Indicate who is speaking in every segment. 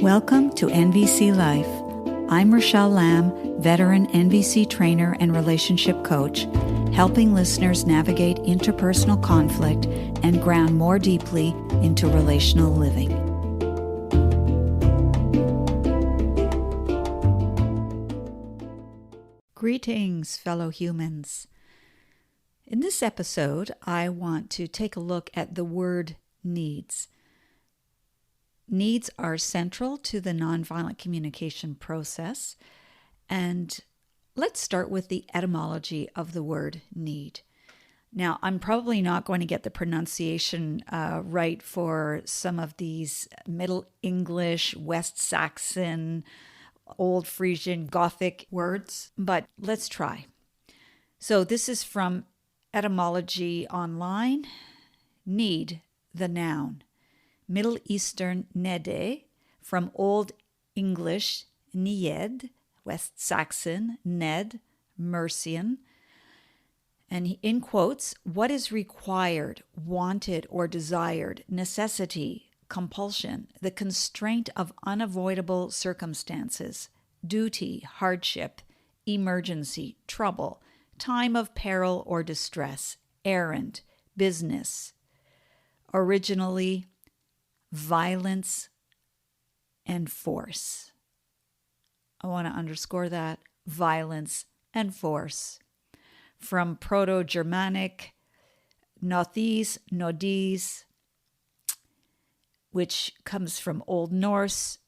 Speaker 1: Welcome to NVC Life. I'm Rachelle Lamb, veteran NVC trainer and relationship coach, helping listeners navigate interpersonal conflict and ground more deeply into relational living. Greetings, fellow humans. In this episode, I want to take a look at the word needs. Needs are central to the nonviolent communication process, and let's start with the etymology of the word need. Now, I'm probably not going to get the pronunciation right for some of these Middle English, West Saxon, Old Frisian, Gothic words, but let's try. So this is from Etymology Online. Need, the noun. Middle Eastern nede, from Old English nied, West Saxon ned, Mercian. And in quotes, what is required, wanted, or desired, necessity, compulsion, the constraint of unavoidable circumstances, duty, hardship, emergency, trouble, time of peril or distress, errand, business. Originally, violence and force. I want to underscore that. Violence and force. From Proto-Germanic nothes, nodis, which comes from Old Norse,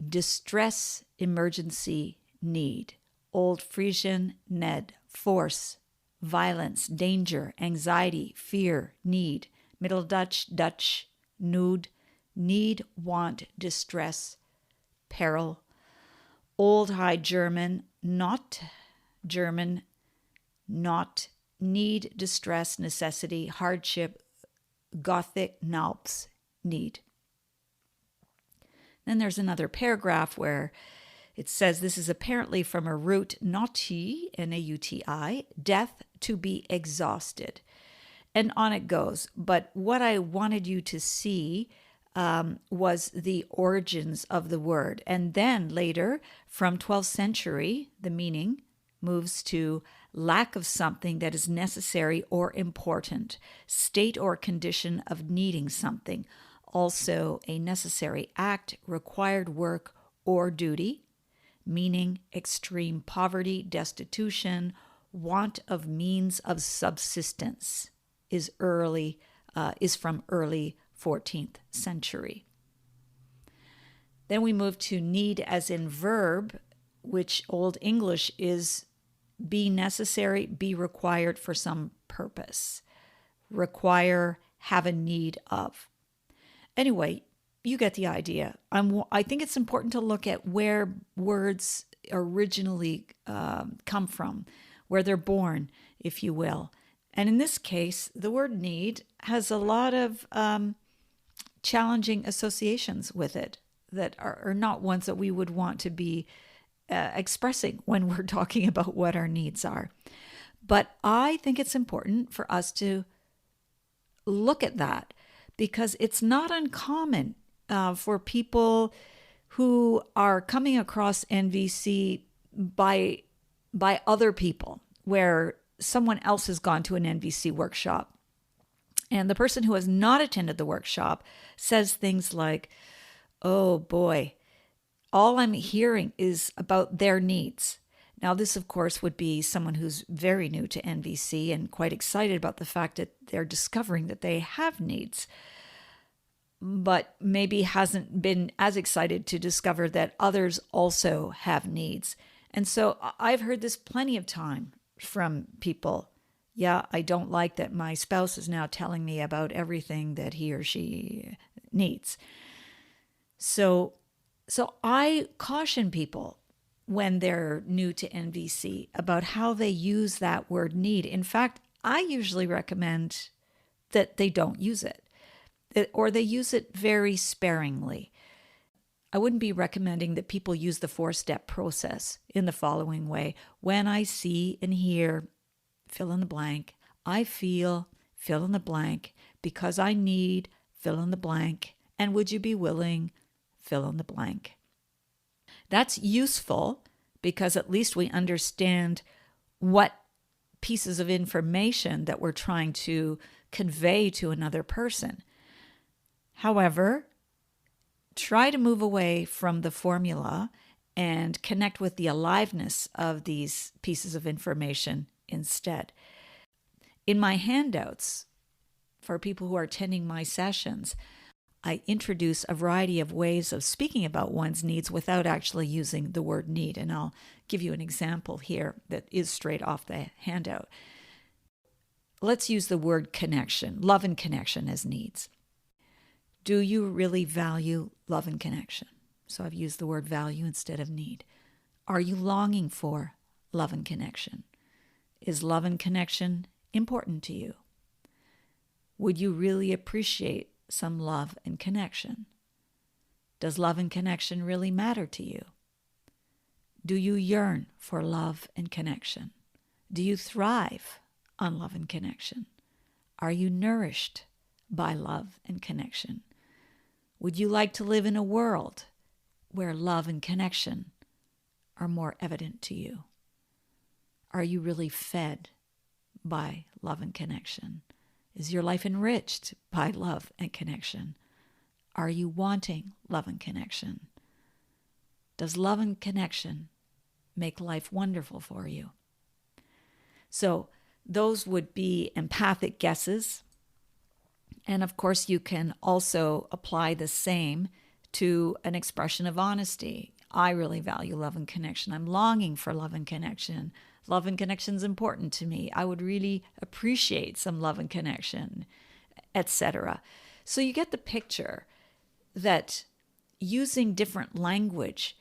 Speaker 1: distress, emergency, need. Old Frisian ned, force, violence, danger, anxiety, fear, need. Middle Dutch, nood, need, want, distress, peril. Old High German, not, need, distress, necessity, hardship. Gothic, nalps, need. Then there's another paragraph where it says this is apparently from a root nauti, N-A-U-T-I, death, to be exhausted. And on it goes. But what I wanted you to see was the origins of the word. And then later, from 12th century, the meaning moves to lack of something that is necessary or important, state or condition of needing something, also a necessary act, required work, or duty, meaning extreme poverty, destitution, want of means of subsistence, is from early 14th century. Then we move to need as in verb, which Old English is be necessary, be required for some purpose. Require, have a need of. Anyway, you get the idea. I think it's important to look at where words originally come from, where they're born, if you will. And in this case, the word need has a lot of challenging associations with it that are not ones that we would want to be expressing when we're talking about what our needs are. But I think it's important for us to look at that because it's not uncommon for people who are coming across NVC by other people, where someone else has gone to an NVC workshop. And the person who has not attended the workshop says things like, oh boy, all I'm hearing is about their needs. Now, this, of course, would be someone who's very new to NVC and quite excited about the fact that they're discovering that they have needs, but maybe hasn't been as excited to discover that others also have needs. And so I've heard this plenty of time from people. Yeah, I don't like that my spouse is now telling me about everything that he or she needs. So I caution people when they're new to NVC about how they use that word need. In fact, I usually recommend that they don't use it, or they use it very sparingly. I wouldn't be recommending that people use the 4-step process in the following way. When I see and hear, fill in the blank, I feel, fill in the blank, because I need, fill in the blank, and would you be willing, fill in the blank. That's useful because at least we understand what pieces of information that we're trying to convey to another person. However, try to move away from the formula and connect with the aliveness of these pieces of information instead. In my handouts, for people who are attending my sessions, I introduce a variety of ways of speaking about one's needs without actually using the word need. And I'll give you an example here that is straight off the handout. Let's use the word connection, love and connection as needs. Do you really value love and connection? So I've used the word value instead of need. Are you longing for love and connection? Is love and connection important to you? Would you really appreciate some love and connection? Does love and connection really matter to you? Do you yearn for love and connection? Do you thrive on love and connection? Are you nourished by love and connection? Would you like to live in a world where love and connection are more evident to you? Are you really fed by love and connection? Is your life enriched by love and connection? Are you wanting love and connection? Does love and connection make life wonderful for you? So those would be empathic guesses. And of course, you can also apply the same to an expression of honesty. I really value love and connection. I'm longing for love and connection. Love and connection is important to me. I would really appreciate some love and connection, etc. So you get the picture that using different language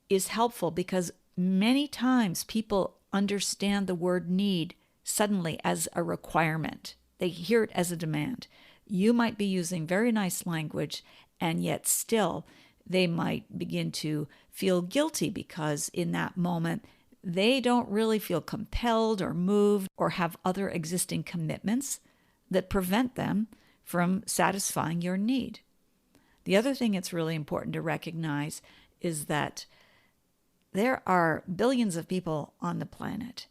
Speaker 1: is helpful because many times people understand the word need suddenly as a requirement. They hear it as a demand. You might be using very nice language, and yet still they might begin to feel guilty because in that moment they don't really feel compelled or moved or have other existing commitments that prevent them from satisfying your need. The other thing it's really important to recognize is that there are billions of people on the planet.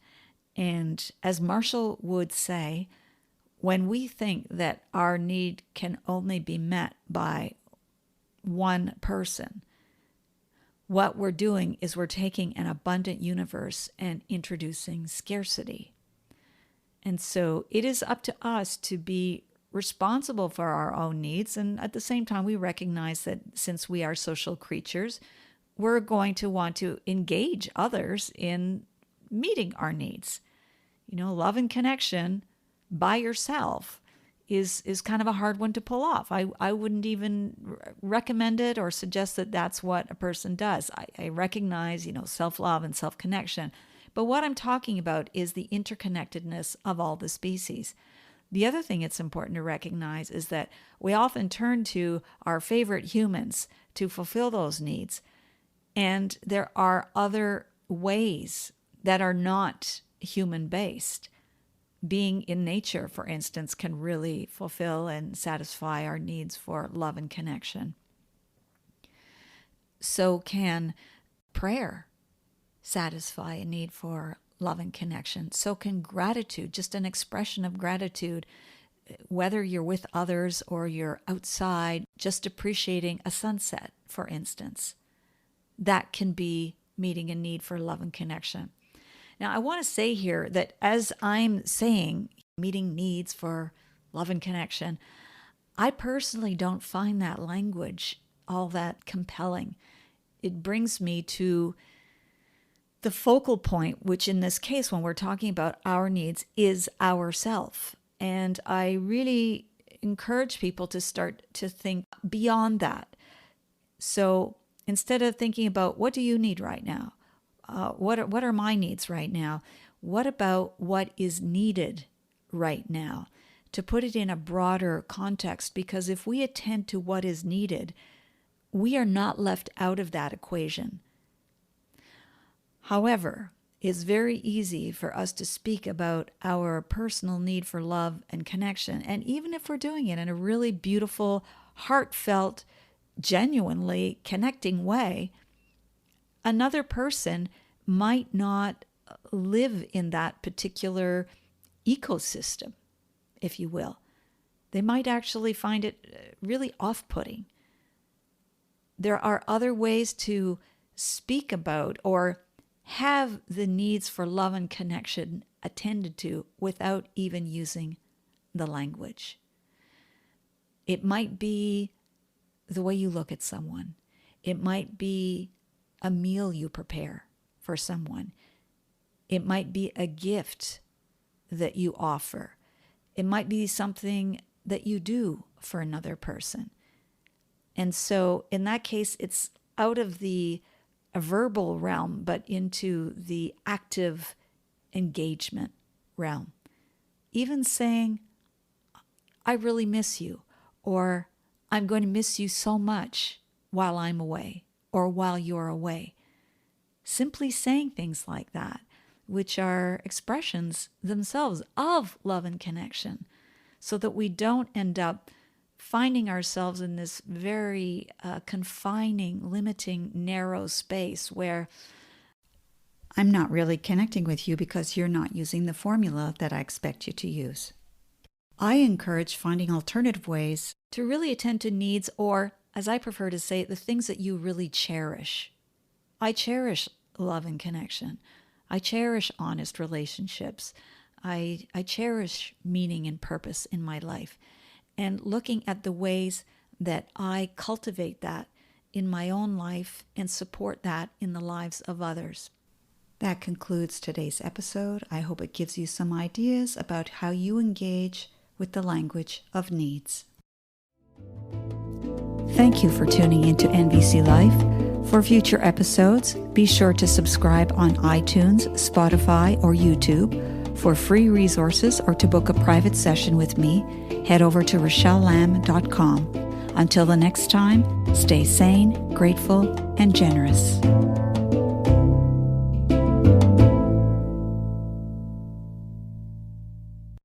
Speaker 1: And as Marshall would say, when we think that our need can only be met by one person, what we're doing is we're taking an abundant universe and introducing scarcity. And so it is up to us to be responsible for our own needs. And at the same time, we recognize that since we are social creatures, we're going to want to engage others in meeting our needs. You know, love and connection by yourself is kind of a hard one to pull off. I wouldn't even recommend it or suggest that that's what a person does. I recognize, self-love and self-connection. But what I'm talking about is the interconnectedness of all the species. The other thing it's important to recognize is that we often turn to our favorite humans to fulfill those needs. And there are other ways that are not human-based. Being in nature, for instance, can really fulfill and satisfy our needs for love and connection. So can prayer satisfy a need for love and connection. So can gratitude, just an expression of gratitude, whether you're with others or you're outside, just appreciating a sunset, for instance. That can be meeting a need for love and connection. Now, I want to say here that as I'm saying, meeting needs for love and connection, I personally don't find that language all that compelling. It brings me to the focal point, which in this case, when we're talking about our needs, is ourself. And I really encourage people to start to think beyond that. So instead of thinking about what do you need right now? What are my needs right now? What about what is needed right now? To put it in a broader context, because if we attend to what is needed, we are not left out of that equation. However, it's very easy for us to speak about our personal need for love and connection. And even if we're doing it in a really beautiful, heartfelt, genuinely connecting way, another person might not live in that particular ecosystem, if you will. They might actually find it really off-putting. There are other ways to speak about or have the needs for love and connection attended to without even using the language. It might be the way you look at someone. It might be a meal you prepare for someone. It might be a gift that you offer. It might be something that you do for another person. And so in that case, it's out of the verbal realm, but into the active engagement realm. Even saying, I really miss you, or I'm going to miss you so much while I'm away, or while you're away. Simply saying things like that, which are expressions themselves of love and connection, so that we don't end up finding ourselves in this very confining, limiting, narrow space where I'm not really connecting with you because you're not using the formula that I expect you to use. I encourage finding alternative ways to really attend to needs, or, as I prefer to say, the things that you really cherish. I cherish love and connection. I cherish honest relationships. I cherish meaning and purpose in my life. And looking at the ways that I cultivate that in my own life and support that in the lives of others. That concludes today's episode. I hope it gives you some ideas about how you engage with the language of needs. Thank you for tuning into NVC Life. For future episodes, be sure to subscribe on iTunes, Spotify, or YouTube. For free resources or to book a private session with me, head over to RachelleLamb.com. Until the next time, stay sane, grateful, and generous.